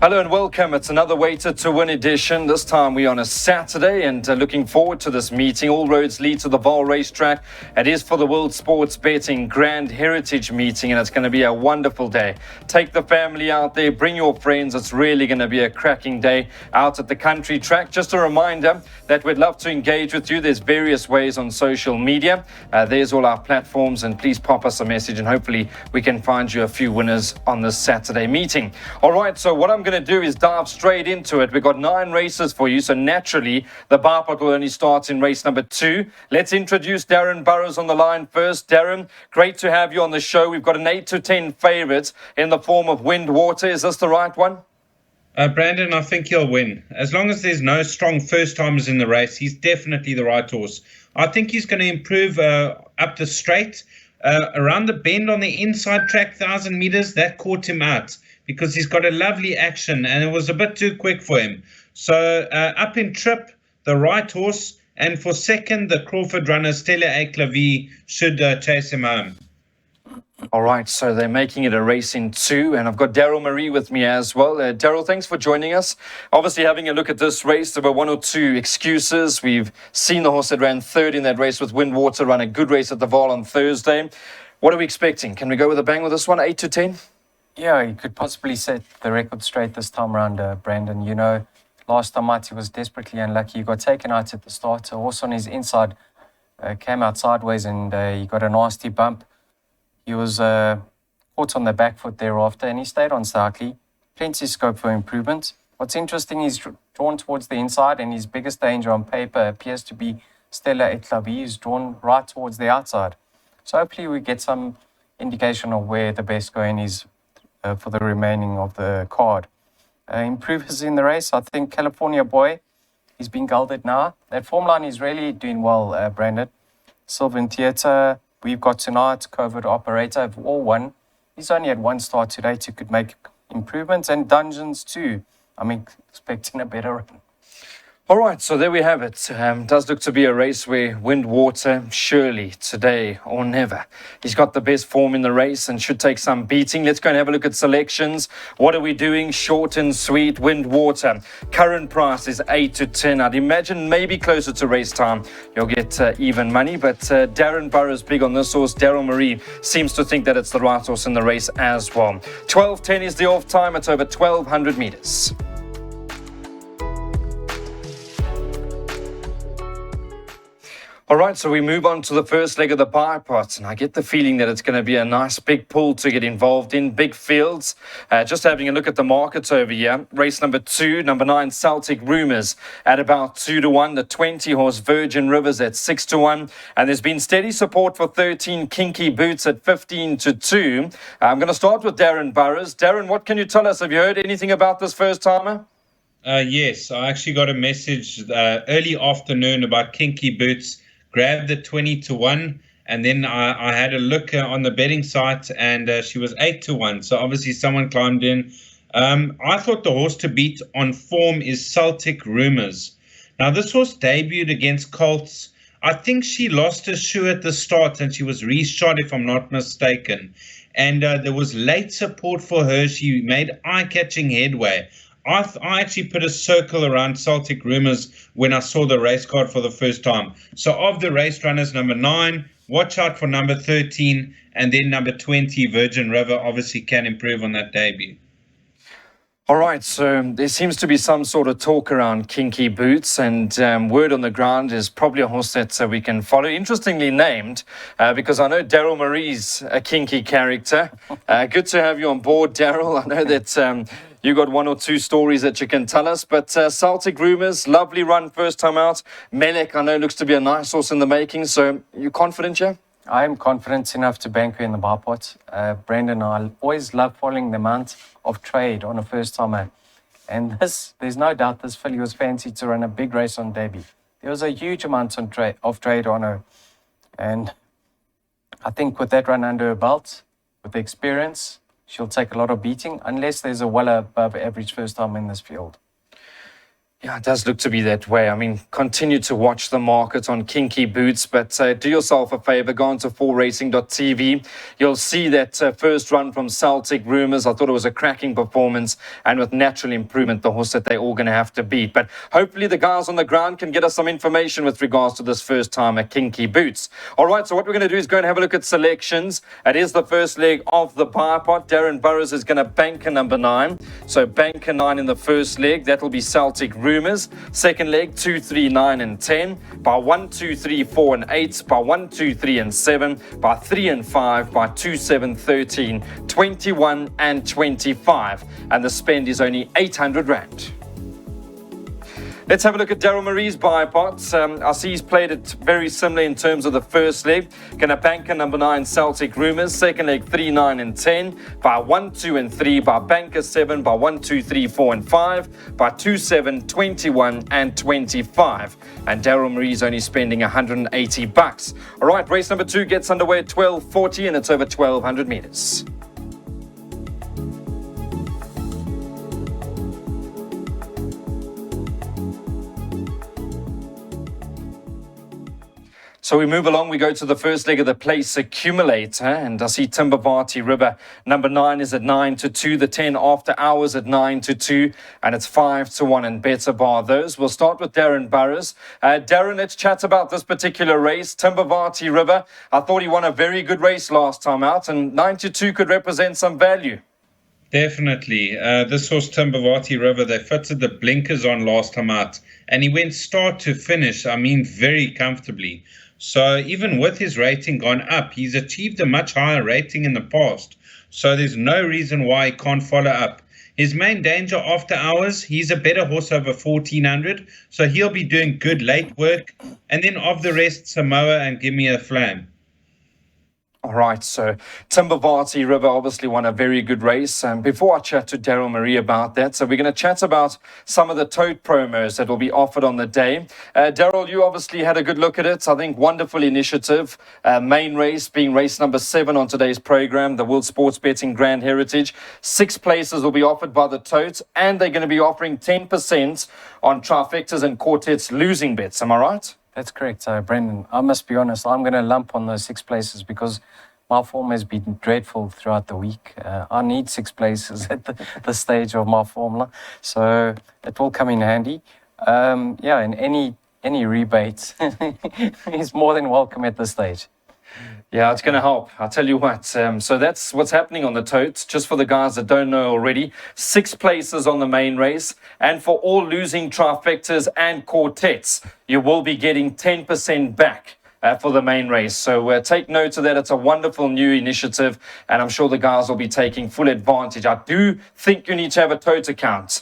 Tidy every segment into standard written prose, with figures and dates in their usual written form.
Hello and welcome. It's another Weighted to Win edition. This time we're on a Saturday and looking forward to this meeting. All roads lead to the Vaal racetrack. It is for the World Sports Betting Grand Heritage meeting and it's going to be a wonderful day. Take the family out there, bring your friends. It's really going to be a cracking day out at the country track. Just a reminder that we'd love to engage with you. There's various ways on social media. There's all our platforms and please pop us a message and hopefully we can find you a few winners on this Saturday meeting. All right, so what I'm going to do is dive straight into it. We've got 9 races for you, so naturally the bar pot will only start in race number 2. Let's introduce Darren Burrows on the line first. Darren, great to have you on the show. We've got an 8 to 10 favourite in the form of Wind Water. Is this the right one? Brandon, I think he'll win. As long as there's no strong first-timers in the race, he's definitely the right horse. I think he's going to improve up the straight. Around the bend on the inside track, 1,000 metres, that caught him out because he's got a lovely action and it was a bit too quick for him. So up in trip, the right horse, and for second, the Crawford runner, Stella Eclavie, should chase him home. All right, so they're making it a race in 2, and I've got Daryl Marie with me as well. Daryl, thanks for joining us. Obviously, having a look at this race, there were 1 or 2 excuses. We've seen the horse that ran third in that race with Windwater run a good race at the Vaal on Thursday. What are we expecting? Can we go with a bang with this one, 8 to 10? Yeah, he could possibly set the record straight this time around, Brandon. You know, last time out he was desperately unlucky. He got taken out at the start. A horse on his inside came out sideways and he got a nasty bump. He was caught on the back foot thereafter and he stayed on slightly. Plenty of scope for improvement. What's interesting, he's drawn towards the inside and his biggest danger on paper appears to be Stella Eclavie, who's drawn right towards the outside. So hopefully we get some indication of where the best going is for the remaining of the card. Improvers in the race, I think California Boy, he's been gelded now. That form line is really doing well, Brandon. Sylvan Theatre, we've got tonight, COVID Operator, have all won. He's only had 1 start today to could make improvements, and Dungeons too. I'm expecting a better run. All right, so there we have it. Does look to be a race where Windwater, surely today or never. He's got the best form in the race and should take some beating. Let's go and have a look at selections. What are we doing? Short and sweet, Windwater. Current price is 8 to 10. I'd imagine maybe closer to race time you'll get even money, but Darren Burrows big on this horse. Daryl Marie seems to think that it's the right horse in the race as well. 12:10 is the off time. It's over 1,200 metres. All right, so we move on to the first leg of the pie pot, and I get the feeling that it's going to be a nice big pool to get involved in, big fields. Just having a look at the markets over here. Race number 2, number 9, Celtic Rumours at about 2 to 1. The 20-horse Virgin Rivers at 6 to 1. And there's been steady support for 13 Kinky Boots at 15 to 2. I'm going to start with Darren Burrows. Darren, what can you tell us? Have you heard anything about this first-timer? Yes, I actually got a message early afternoon about Kinky Boots. Grabbed the 20 to 1, and then I had a look on the betting site, and she was 8 to 1. So obviously someone climbed in. I thought the horse to beat on form is Celtic Rumours. Now this horse debuted against Colts. I think she lost her shoe at the start, and she was reshot, if I'm not mistaken. And there was late support for her. She made eye-catching headway. I actually put a circle around Celtic Rumours when I saw the race card for the first time. So of the race runners, number 9, watch out for number 13, and then number 20, Virgin River, obviously can improve on that debut. All right, so there seems to be some sort of talk around Kinky Boots, and word on the ground is probably a horse that we can follow. Interestingly named, because I know Daryl Marie's a kinky character. Good to have you on board, Daryl. I know that you got 1 or 2 stories that you can tell us, but Celtic Rumours, lovely run first time out. Melek, I know, looks to be a nice horse in the making, so you confident, yeah? I am confident enough to bank her in the bar pot. Brandon, I always love following the amount of trade on a first-timer. And there's no doubt this filly was fancied to run a big race on debut. There was a huge amount of trade on her. And I think with that run under her belt, with the experience, she'll take a lot of beating, unless there's a well above average first-timer in this field. Yeah, it does look to be that way. I mean, continue to watch the market on Kinky Boots, but do yourself a favor, go on to 4racing.tv. You'll see that first run from Celtic Rumours. I thought it was a cracking performance, and with natural improvement, the horse that they're all going to have to beat. But hopefully the guys on the ground can get us some information with regards to this first time at Kinky Boots. All right, so what we're going to do is go and have a look at selections. It is the first leg of the bipod. Darren Burrows is going to banker number 9. So banker 9 in the first leg. That will be Celtic Rumours. Second leg, 2, 3, 9 and 10. By 1, 2, 3, 4 and 8. By 1, 2, 3 and 7. By 3 and 5. By 2, 7, 13, 21 and 25. And the spend is only 800 Rand. Let's have a look at Daryl Marie's bipods. I see he's played it very similar in terms of the first leg. Gonna banker number 9, Celtic Rumours. Second leg, 3, 9 and 10. By 1, 2 and 3. By banker 7. By 1, 2, 3, 4 and 5. By 2, 7, 21 and 25. And Daryl Marie's only spending 180 bucks. All right, race number 2 gets underway at 12:40 and it's over 1,200 meters. So we move along, we go to the first leg of the place accumulator, and I see Timbavati River. Number 9 is at 9-2, the 10 after hours at 9-2, and it's 5-1 and better bar those. We'll start with Darren Burrows. Darren, let's chat about this particular race. Timbavati River, I thought he won a very good race last time out, and 9-2 could represent some value. Definitely. This horse, Timbavati River, they fitted the blinkers on last time out, and he went start to finish, I mean, very comfortably. So even with his rating gone up, he's achieved a much higher rating in the past. So there's no reason why he can't follow up. His main danger after hours, he's a better horse over 1,400. So he'll be doing good late work. And then of the rest, Samoa and Give Me a Flame. All right, so Timbavati River obviously won a very good race. Before I chat to Daryl Marie about that, so we're going to chat about some of the tote promos that will be offered on the day. Daryl, you obviously had a good look at it. I think wonderful initiative. Main race being race number 7 on today's program, the World Sports Betting Grand Heritage. 6 places will be offered by the totes, and they're going to be offering 10% on trifectas and quartets losing bets. Am I right? That's correct, Brendan. I must be honest, I'm going to lump on those 6 places because my form has been dreadful throughout the week. I need 6 places at the stage of my formula, so it will come in handy. And any rebate is more than welcome at this stage. Yeah, it's going to help. I'll tell you what. So that's what's happening on the totes. Just for the guys that don't know already, 6 places on the main race. And for all losing trifectas and quartets, you will be getting 10% back for the main race. So take note of that. It's a wonderful new initiative, and I'm sure the guys will be taking full advantage. I do think you need to have a tote account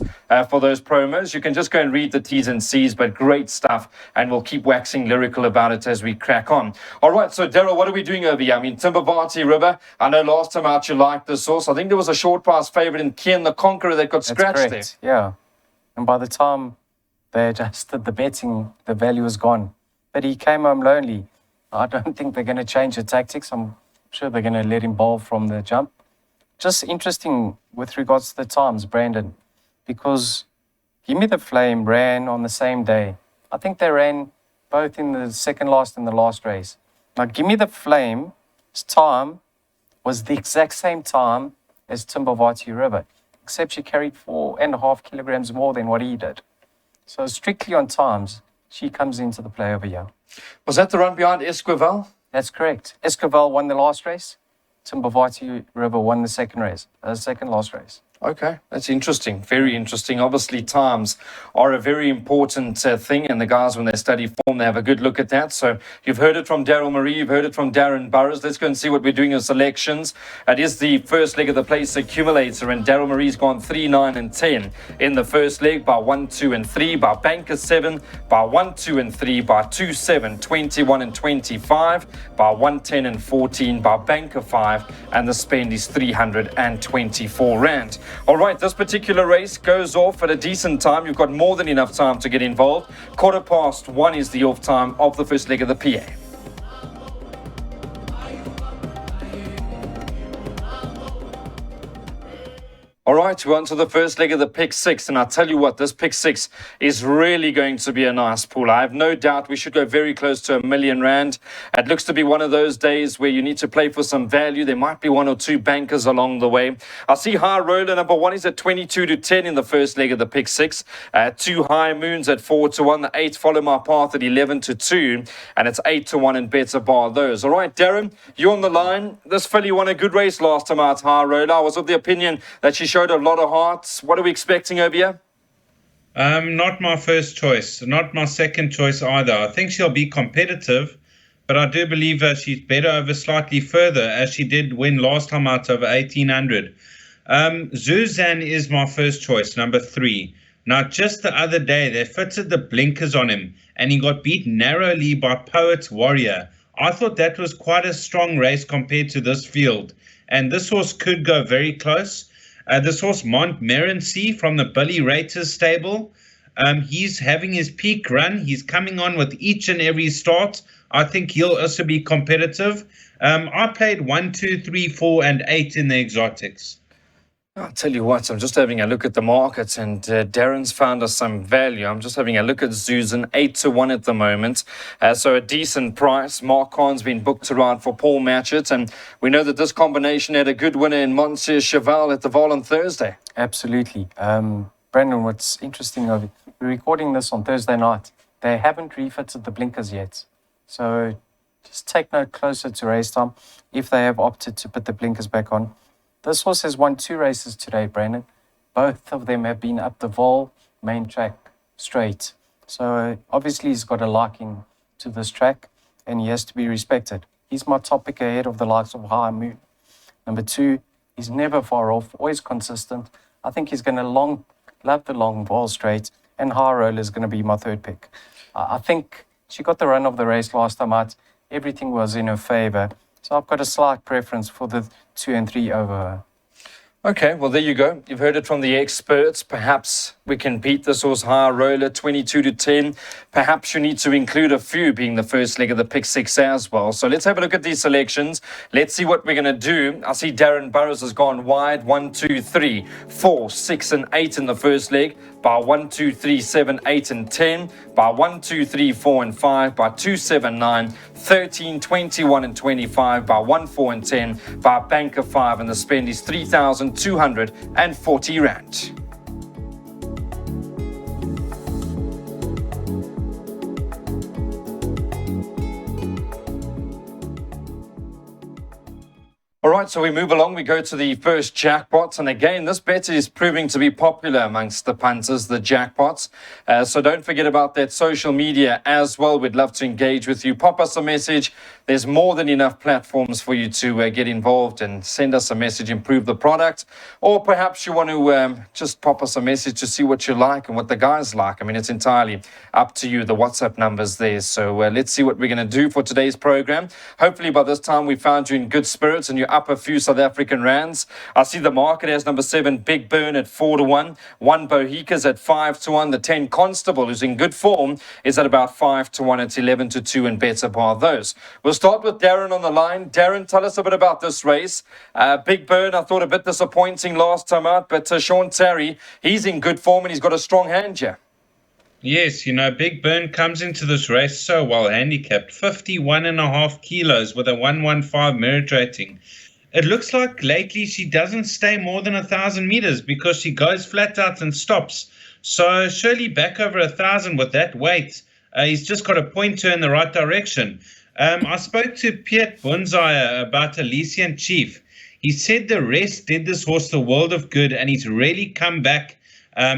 for those promos. You can just go and read the T's and C's, but great stuff, and we'll keep waxing lyrical about it as we crack on. All right, so Daryl, what are we doing over here? I mean, Timbavati River, I know last time out you liked this horse. I think there was a short pass favourite in Kian the Conqueror that got scratched there. Yeah, and by the time they adjusted the betting, the value was gone. But he came home lonely. I don't think they're going to change the tactics. I'm sure they're going to let him bowl from the jump. Just interesting with regards to the times, Brandon, because Give Me the Flame ran on the same day. I think they ran both in the second last and the last race. Now, Give Me the Flame's time was the exact same time as Timbavati River, except she carried 4.5 kilograms more than what he did. So strictly on times, she comes into the play over here. Was that the run behind Esquivel? That's correct. Esquivel won the last race. Timbavati River won the second last race. Okay, that's interesting. Very interesting. Obviously, times are a very important thing, and the guys, when they study form, they have a good look at that. So you've heard it from Daryl Marie, you've heard it from Darren Burrows. Let's go and see what we're doing in selections. It is the first leg of the place accumulator, and Daryl Marie's gone 3, 9 and 10 in the first leg by 1, 2 and 3, by banker 7, by 1, 2 and 3, by 2, 7, 21 and 25, by 1, 10 and 14, by banker 5, and the spend is 324 Rand. All right, this particular race goes off at a decent time. You've got more than enough time to get involved. 1:15 is the off time of the first leg of the PA. All right, we're on to the first leg of the pick six. And I'll tell you what, this pick six is really going to be a nice pool. I have no doubt we should go very close to R1,000,000. It looks to be one of those days where you need to play for some value. There might be one or two bankers along the way. I see high roller number one is at 22 to 10 in the first leg of the pick six. Two high moons at 4 to 1. The 8 follow my path at 11 to 2. And it's 8 to 1 and better bar those. All right, Darren, you're on the line. This filly won a good race last time out, high roller. I was of the opinion that she showed a lot of hearts. What are we expecting over here? Not my first choice, not my second choice either. I think she'll be competitive, but I do believe she's better over slightly further, as she did win last time out over 1800. Zuzan is my first choice, number 3. Now, just the other day, they fitted the blinkers on him, and he got beat narrowly by Poet's Warrior. I thought that was quite a strong race compared to this field, and this horse could go very close. This horse, Montmorency from the Billy Raters stable, he's having his peak run. He's coming on with each and every start. I think he'll also be competitive. I played 1, 2, 3, 4, and 8 in the exotics. I'll tell you what, I'm just having a look at the markets, and Darren's found us some value. I'm just having a look at Susan, 8 to 1 at the moment. So a decent price. Mark Khan's been booked around for Paul Matchett, and we know that this combination had a good winner in Monsieur Cheval at the Vaal on Thursday. Absolutely. Brandon, what's interesting, we're recording this on Thursday night. They haven't refitted the blinkers yet. So just take note closer to race time if they have opted to put the blinkers back on. This horse has won 2 races today, Brandon. Both of them have been up the Vaal main track straight. So obviously he's got a liking to this track and he has to be respected. He's my top pick ahead of the likes of High Moon. Number 2, he's never far off, always consistent. I think he's going to love the long Vaal straight, and High Roller is going to be my third pick. I think she got the run of the race last time out. Everything was in her favour. So I've got a slight preference for the 2 and 3 over her. Okay, well, there you go. You've heard it from the experts. Perhaps we can beat this horse high roller, 22 to 10. Perhaps you need to include a few being the first leg of the pick six as well. So let's have a look at these selections. Let's see what we're going to do. I see Darren Burrows has gone wide. 1, 2, 3, 4, 6, and 8 in the first leg. By 1, 2, 3, 7, 8, and 10. By 1, 2, 3, 4, and 5. By 2, 7, 9, 13, 21, and 25. By 1, 4, and 10. By bank of 5. And the spend is 3,240 Rand. All right, so we move along. We go to the first jackpot. And again, this bet is proving to be popular amongst the punters, the jackpots. So don't forget about that social media as well. We'd love to engage with you. Pop us a message. There's more than enough platforms for you to get involved and send us a message, improve the product. Or perhaps you want to just pop us a message to see what you like and what the guys like. I mean, it's entirely up to you. The WhatsApp number's there. So let's see what we're going to do for today's program. Hopefully by this time we found you in good spirits and you're up a few South African rands. I see the market has number 7 Big Burn at 4 to 1, 1 Bohica's at 5 to 1, the 10 Constable, who's in good form, is at about 5 to 1. It's 11 to 2 and better bar those. We'll start with Darren on the line. Darren, tell us a bit about this race. Big Burn, I thought a bit disappointing last time out, but Sean Terry, he's in good form and he's got a strong hand here. Yes, Big Burn comes into this race so well handicapped, 51.5 kilos with a 115 merit rating. It looks like lately she doesn't stay more than 1,000 meters because she goes flat out and stops. So surely back over 1,000 with that weight, he's just got to point her in the right direction. I spoke to Piet Bunzaya about Elysian Chief. He said the rest did this horse the world of good and he's really come back,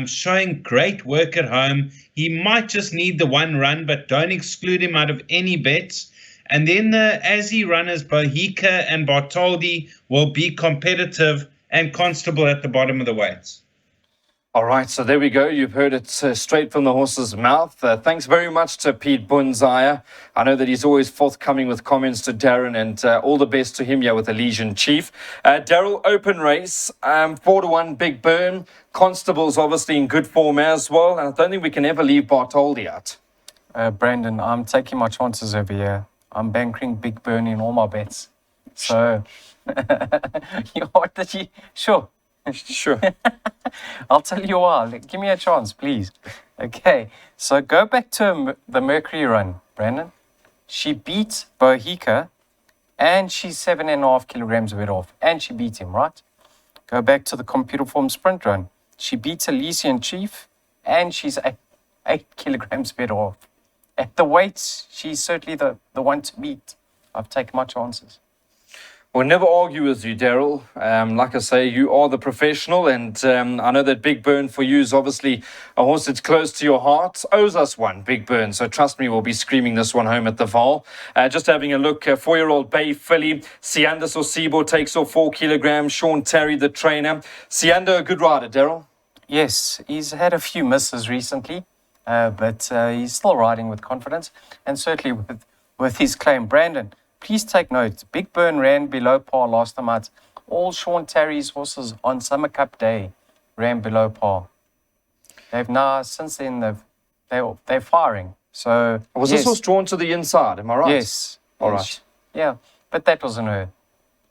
showing great work at home. He might just need the one run, but don't exclude him out of any bets. And then the Azzy runners, Bohica and Bartoldi, will be competitive, and Constable at the bottom of the weights. All right, so there we go. You've heard it straight from the horse's mouth. Thanks very much to Pete Bunzaya. I know that he's always forthcoming with comments to Darren, and all the best to him here with Elysian Chief. Daryl, open race, 4 to 1 Big Burn. Constable's obviously in good form as well, and I don't think we can ever leave Bartoldi out. Brandon, I'm taking my chances over here. I'm bankering Big Burn in all my bets. So, what did you? Sure. Sure. I'll tell you why. Give me a chance, please. Okay, so go back to the Mercury run, Brandon. She beat Bohica, and she's 7.5 kilograms weight off, and she beat him, right? Go back to the computer form sprint run. She beats Elysian Chief, and she's 8 kilograms weight off. At the weights, she's certainly the one to beat. I've taken my chances. We'll never argue with you, Daryl. Like I say, you are the professional, and I know that Big Burn for you is obviously a horse that's close to your heart. Owes us one, Big Burn. So trust me, we'll be screaming this one home at the Vaal. Just having a look, 4-year-old Bay Filly. Sianda Sosibo takes off 4 kilograms. Sean Terry, the trainer. Sianda, a good rider, Daryl. Yes, he's had a few misses recently, but he's still riding with confidence, and certainly with his claim. Brandon, please take note. Big Burn ran below par last time out. All Sean Terry's horses on Summer Cup Day ran below par. They've now, since then, they're firing. So Was this horse drawn to the inside? Am I right? Yes. All Yes. right. Yeah, but that wasn't her.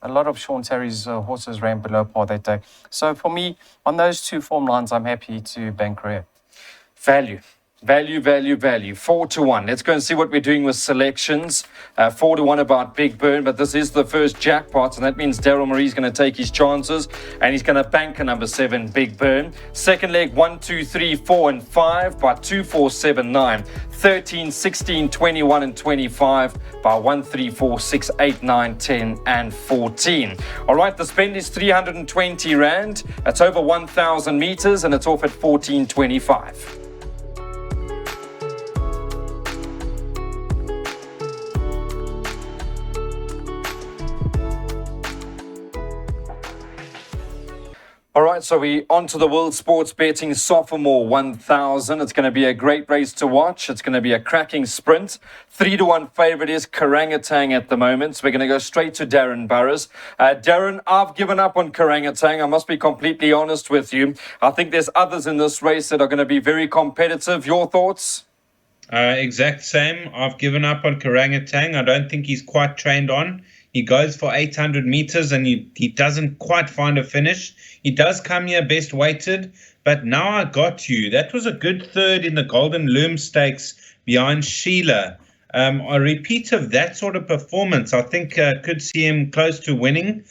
A lot of Sean Terry's horses ran below par that day. So for me, on those two form lines, I'm happy to bank Rhea. Value. Value, value, value. 4-1. Let's go and see what we're doing with selections. 4-1 about Big Burn, but this is the first jackpot, and that means Daryl Marie's going to take his chances, and he's going to bank a number 7, Big Burn. Second leg, 1, 2, 3, 4, and 5 by 2, 4, 7, 9. 13, 16, 21, and 25 by 1, 3, 4, 6, 8, 9, 10, and 14. All right, the spend is 320 Rand. It's over 1,000 meters, and it's off at 14.25. All right, so we on to the World Sports Betting Sophomore 1000. It's going to be a great race to watch. It's going to be a cracking sprint. 3-1 favorite is Karangatang at the moment. So we're going to go straight to Darren Burrows. Darren, I've given up on Karangatang. I must be completely honest with you. I think there's others in this race that are going to be very competitive. Your thoughts? Exact same. I've given up on Karangatang. I don't think he's quite trained on. He goes for 800 meters and he doesn't quite find a finish. He does come here best weighted, but now I got you. That was a good third in the Golden Loom Stakes behind Sheila. A repeat of that sort of performance, I think, could see him close to winning.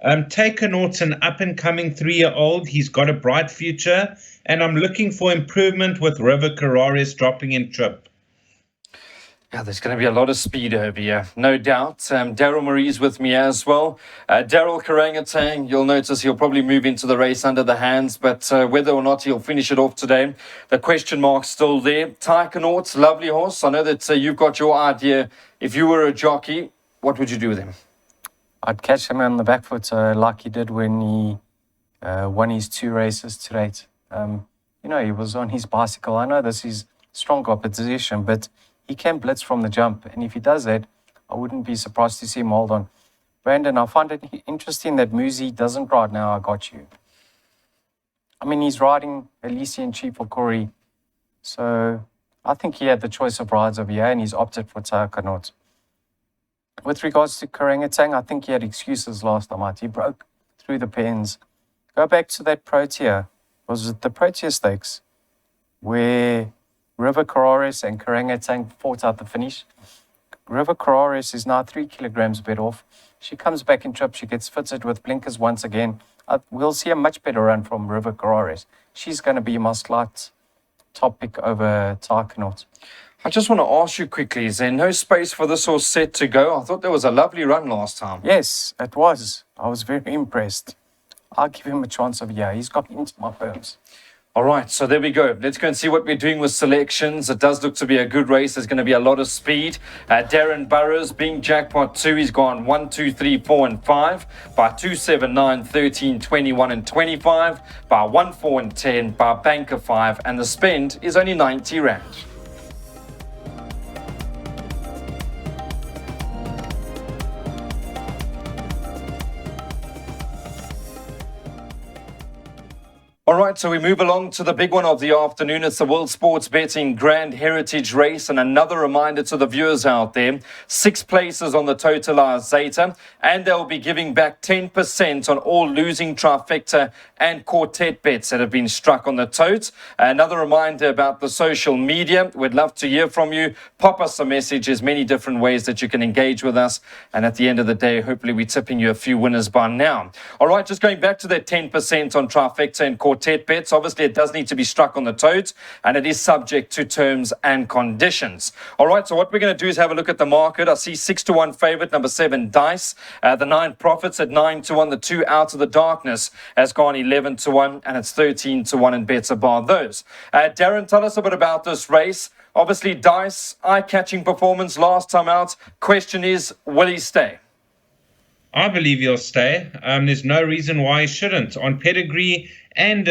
Takenaught's an up-and-coming 3-year-old. He's got a bright future, and I'm looking for improvement with River Carraris dropping in trip. Yeah, there's going to be a lot of speed over here, no doubt. Daryl Marie's with me as well. Daryl Karangatang, you'll notice he'll probably move into the race under the hands, but whether or not he'll finish it off today, the question mark's still there. Takenaught's lovely horse. I know that you've got your idea. If you were a jockey, what would you do with him? I'd catch him on the back foot like he did when he won his 2 races to date. He was on his bicycle. I know this is strong opposition, but he can blitz from the jump. And if he does that, I wouldn't be surprised to see him hold on. Brandon, I find it interesting that Muzi doesn't ride Now I Got You. I mean, he's riding Elysian Chief for Corey. So I think he had the choice of rides over here, and he's opted for Takenaught. With regards to Karangatang, I think he had excuses last time out. He broke through the pens. Go back to that Protea. Was it the Protea Stakes where River Carraris and Karangatang fought out the finish? River Carraris is now 3 kilograms bit off. She comes back in trip. She gets fitted with blinkers once again. We'll see a much better run from River Carraris. She's going to be my slight top pick over Takenaught. I just want to ask you quickly, is there no space for this horse set to go? I thought there was a lovely run last time. Yes, it was. I was very impressed. I'll give him a chance of He's got into my firms. All right, so there we go. Let's go and see what we're doing with selections. It does look to be a good race. There's going to be a lot of speed. Darren Burrows being jackpot 2. He's gone 1, 2, 3, 4, and 5 by 2, 7, 9, 13, 21, and 25 by 1, 4, and 10 by banker 5. And the spend is only 90 Rand. All right, so we move along to the big one of the afternoon. It's the World Sports Betting Grand Heritage Race. And another reminder to the viewers out there, 6 places on the totalized Zeta. And they'll be giving back 10% on all losing trifecta and quartet bets that have been struck on the tote. Another reminder about the social media. We'd love to hear from you. Pop us a message. There's many different ways that you can engage with us. And at the end of the day, hopefully we're tipping you a few winners by now. All right, just going back to that 10% on trifecta and quartet bets. Obviously, it does need to be struck on the tote, and it is subject to terms and conditions. All right, so what we're going to do is have a look at the market. I see 6-1 favorite, number 7 Dice. The 9 Profits at 9-1. The 2 Out of the Darkness has gone 11-1, and it's 13-1 in bets above those. Darren, tell us a bit about this race. Obviously, Dice, eye-catching performance last time out. Question is, will he stay? I believe he'll stay. There's no reason why he shouldn't. On pedigree, and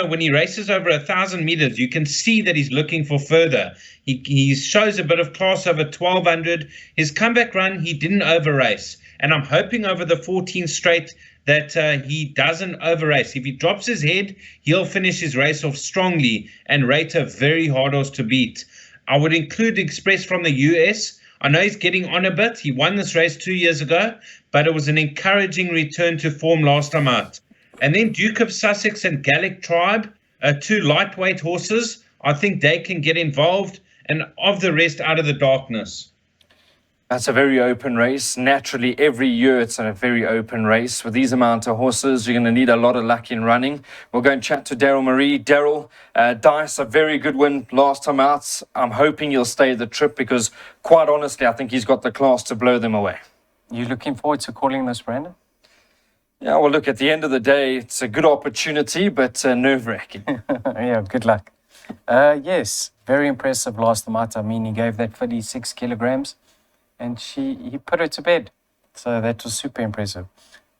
when he races over 1,000 meters, you can see that he's looking for further. He shows a bit of class over 1,200. His comeback run, he didn't over race, and I'm hoping over the 14 straight that he doesn't over race. If he drops his head, he'll finish his race off strongly and rate a very hard horse to beat. I would include Express from the US. I know he's getting on a bit. He won this race 2 years ago, but it was an encouraging return to form last time out. And then Duke of Sussex and Gallic Tribe, 2 lightweight horses. I think they can get involved, and of the rest, Out of the Darkness. That's a very open race. Naturally, every year it's a very open race. With these amount of horses, you're going to need a lot of luck in running. We'll go and chat to Daryl Marie. Daryl, Dice, a very good win last time out. I'm hoping he'll stay the trip because, quite honestly, I think he's got the class to blow them away. You looking forward to calling this, Brandon? Yeah, well, look, at the end of the day, it's a good opportunity, but nerve-wracking. Yeah, good luck. Yes, very impressive last time out. I mean, he gave that 36 kilograms. And he put her to bed. So that was super impressive.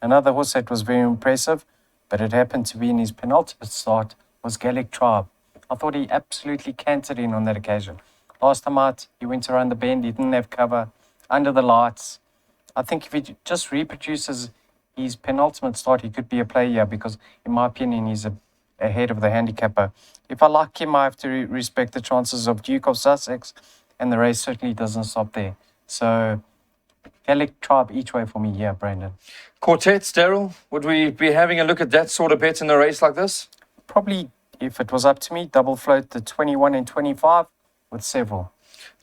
Another horse that was very impressive, but it happened to be in his penultimate start, was Gallic Tribe. I thought he absolutely cantered in on that occasion. Last time out, he went around the bend, he didn't have cover, under the lights. I think if he just reproduces his penultimate start, he could be a player here because, in my opinion, he's ahead of the handicapper. If I like him, I have to respect the chances of Duke of Sussex, and the race certainly doesn't stop there. So, Gallic Tribe each way for me here, Brandon. Quartets, Daryl, would we be having a look at that sort of bet in a race like this? Probably, if it was up to me, double float the 21 and 25 with several.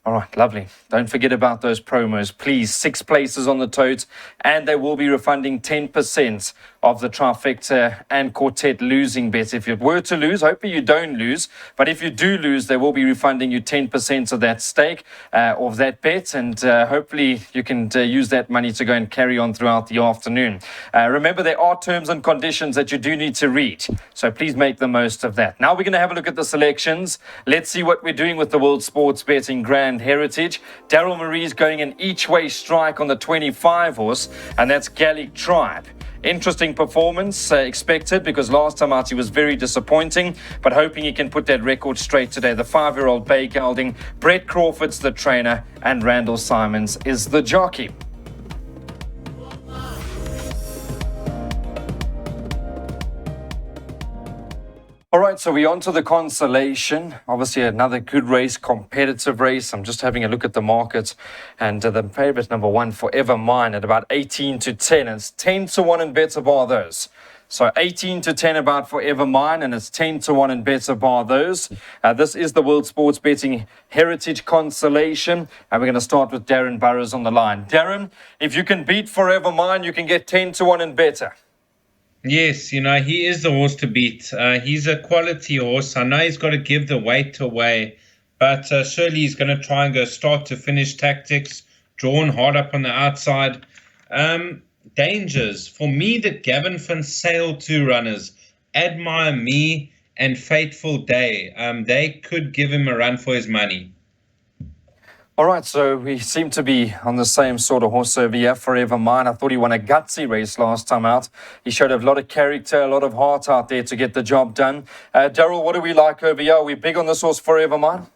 All right, lovely. Don't forget about those promos. Please, 6 places on the tote, and they will be refunding 10% of the trifecta and quartet losing bets. If you were to lose, hopefully you don't lose, but if you do lose, they will be refunding you 10% of that stake, of that bet, and hopefully you can use that money to go and carry on throughout the afternoon. Remember, there are terms and conditions that you do need to read, so please make the most of that. Now we're going to have a look at the selections. Let's see what we're doing with the World Sports Betting Grand Heritage. Daryl Marie's going an each-way strike on the 25 horse, and that's Gallic Tribe. Interesting performance expected because last time out he was very disappointing, but hoping he can put that record straight today. The 5-year-old bay gelding, Brett Crawford's the trainer, and Randall Simons is the jockey. All right, so we're on to the Consolation. Obviously, another good race, competitive race. I'm just having a look at the markets, and the favourite number 1, Forever Mine, at about 18-10. It's 10-1 in bets bar those. So 18-10 about Forever Mine, and it's 10-1 in bets bar those. This is the World Sports Betting Heritage Consolation, and we're going to start with Darren Burrows on the line. Darren, if you can beat Forever Mine, you can get 10-1 and better. Yes, he is the horse to beat. He's a quality horse. I know he's got to give the weight away, but surely he's going to try and go start to finish tactics, drawn hard up on the outside. Dangers. For me, the Gavin Van Sale 2 runners, Admire Me and Fateful Day, they could give him a run for his money. All right, so we seem to be on the same sort of horse over here, Forever Mine. I thought he won a gutsy race last time out. He showed a lot of character, a lot of heart out there to get the job done. Daryl, what do we like over here? Are we big on this horse, Forever Mine?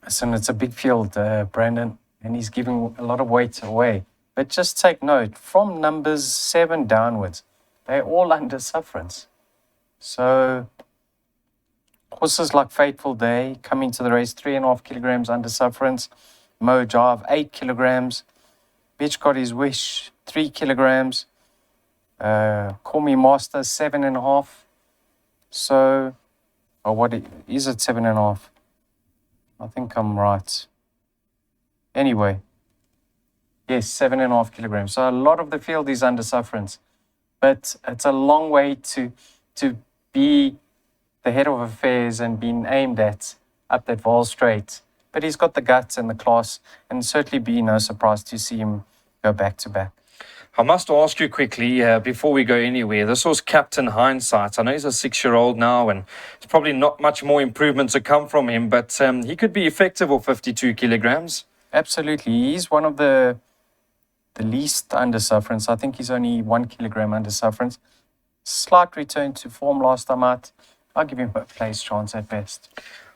Listen, it's a big field, Brandon, and he's giving a lot of weight away. But just take note, from numbers 7 downwards, they're all under sufferance. So horses like Fateful Day coming to the race, 3.5 kilograms under sufferance. Mo Jive, 8 kilograms. Bitch Got His Wish, 3 kilograms. Call Me Master, 7.5. So, is it 7.5? I think I'm right. Anyway, yes, 7.5 kilograms. So a lot of the field is under sufferance, but it's a long way to be the head of affairs and being aimed at up that Vaal straight. But he's got the guts and the class, and certainly be no surprise to see him go back to back. I must ask you quickly, before we go anywhere, this was Captain Hindsight. I know he's a 6-year-old now, and there's probably not much more improvement to come from him, but he could be effective at 52 kilograms. Absolutely. He's one of the least under sufferance. I think he's only 1 kilogram under sufferance. Slight return to form last time out. I'll give him a place chance at best.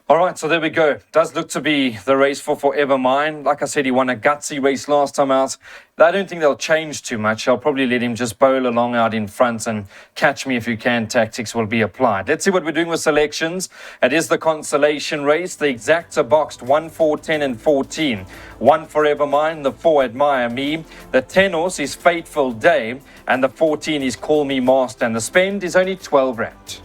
All right, so there we go. Does look to be the race for Forever Mine. Like I said, he won a gutsy race last time out. I don't think they'll change too much. I'll probably let him just bowl along out in front, and catch me if you can tactics will be applied. Let's see what we're doing with selections. It is the Consolation race. The exacts are boxed 1, 4, 10 and 14. 1 Forever Mine, the 4 Admire Me. The 10 horse is Fateful Day, and the 14 is Call Me Master, and the spend is only 12 rand.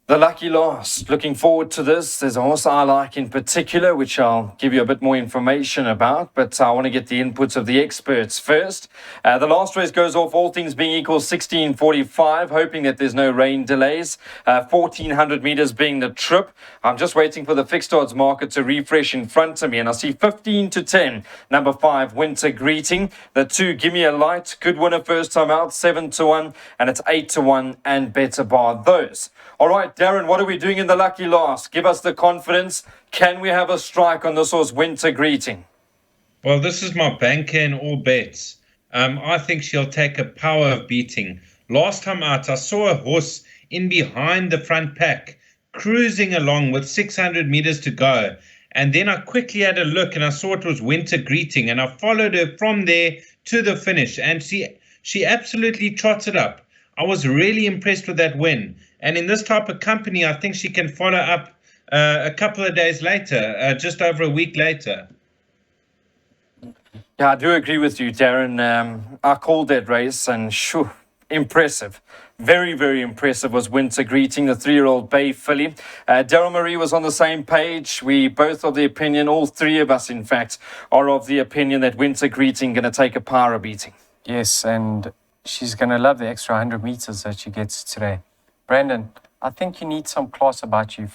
The lucky last. Looking forward to this. There's a horse I like in particular, which I'll give you a bit more information about, but I want to get the inputs of the experts first. The last race goes off, all things being equal, 16:45, hoping that there's no rain delays. 1,400 meters being the trip. I'm just waiting for the fixed odds market to refresh in front of me, and I see 15 to 10. Number 5, Winter Greeting. The 2, Give Me a Light. Good winner first time out, 7 to 1, and it's 8 to 1 and better bar those. All right, Darren, what are we doing in the lucky last? Give us the confidence. Can we have a strike on this horse, Winter Greeting? Well, this is my banker in all bets. I think she'll take a power of beating. Last time out, I saw a horse in behind the front pack, cruising along with 600 meters to go. And then I quickly had a look and I saw it was Winter Greeting, and I followed her from there to the finish, and she absolutely trotted up. I was really impressed with that win. And in this type of company, I think she can follow up a couple of days later, just over a week later. Yeah, I do agree with you, Darren. I called that race, and impressive. Very, very impressive was Winter Greeting, the 3-year-old Bay filly. Daryl Marie was on the same page. We both of the opinion, all three of us, in fact, are of the opinion that Winter Greeting going to take a power beating. Yes, and she's going to love the extra 100 meters that she gets today. Brandon, I think you need some class about you.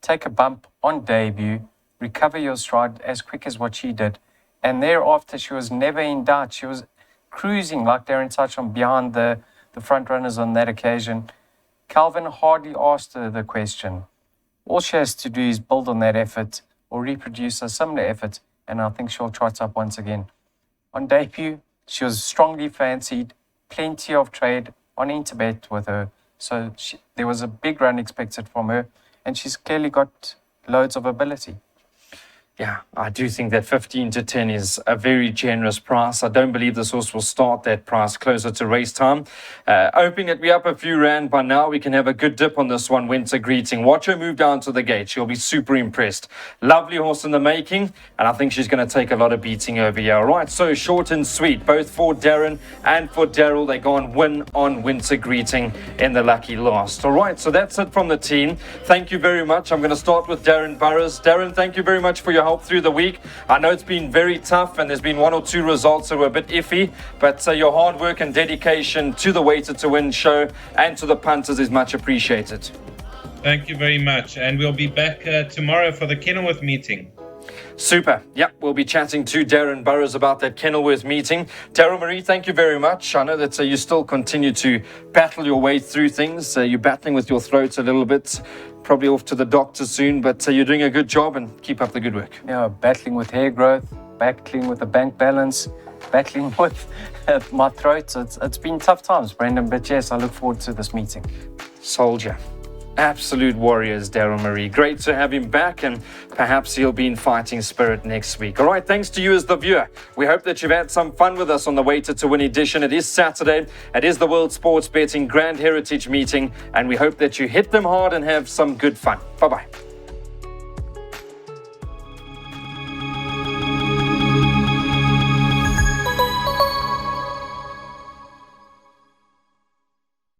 Take a bump on debut, recover your stride as quick as what she did, and thereafter she was never in doubt. She was cruising, like Darren touched on, beyond the front runners on that occasion. Calvin hardly asked her the question. All she has to do is build on that effort or reproduce a similar effort, and I think she'll trot up once again. On debut, she was strongly fancied, plenty of trade on Interbet with her. So there was a big run expected from her, and she's clearly got loads of ability. Yeah, I do think that 15 to 10 is a very generous price. I don't believe this horse will start that price closer to race time. Hoping that we're up a few rand by now. We can have a good dip on this one, Winter Greeting. Watch her move down to the gate. She'll be super impressed. Lovely horse in the making, and I think she's going to take a lot of beating over here. All right, so short and sweet, both for Darren and for Daryl. They go and win on Winter Greeting in the lucky last. All right, so that's it from the team. Thank you very much. I'm going to start with Darren Burrows. Darren, thank you very much for your help through the week. I know it's been very tough, and there's been 1 or 2 results that were a bit iffy, but your hard work and dedication to the Weighted to Win show and to the punters is much appreciated. Thank you very much, and we'll be back tomorrow for the Kenilworth meeting. Super. Yep, we'll be chatting to Darren Burrows about that Kenilworth meeting. Daryl Marie, thank you very much. I know that you still continue to battle your way through things. You're battling with your throat a little bit. Probably off to the doctor soon, but you're doing a good job, and keep up the good work. Yeah, battling with hair growth, battling with the bank balance, battling with my throat. It's been tough times, Brandon, but yes, I look forward to this meeting. Soldier. Absolute warriors, Daryl Marie. Great to have him back, and perhaps he'll be in fighting spirit next week. All right, thanks to you as the viewer. We hope that you've had some fun with us on the Waiter to Win edition. It is Saturday. It is the World Sports Betting Grand Heritage Meeting, and we hope that you hit them hard and have some good fun. Bye-bye.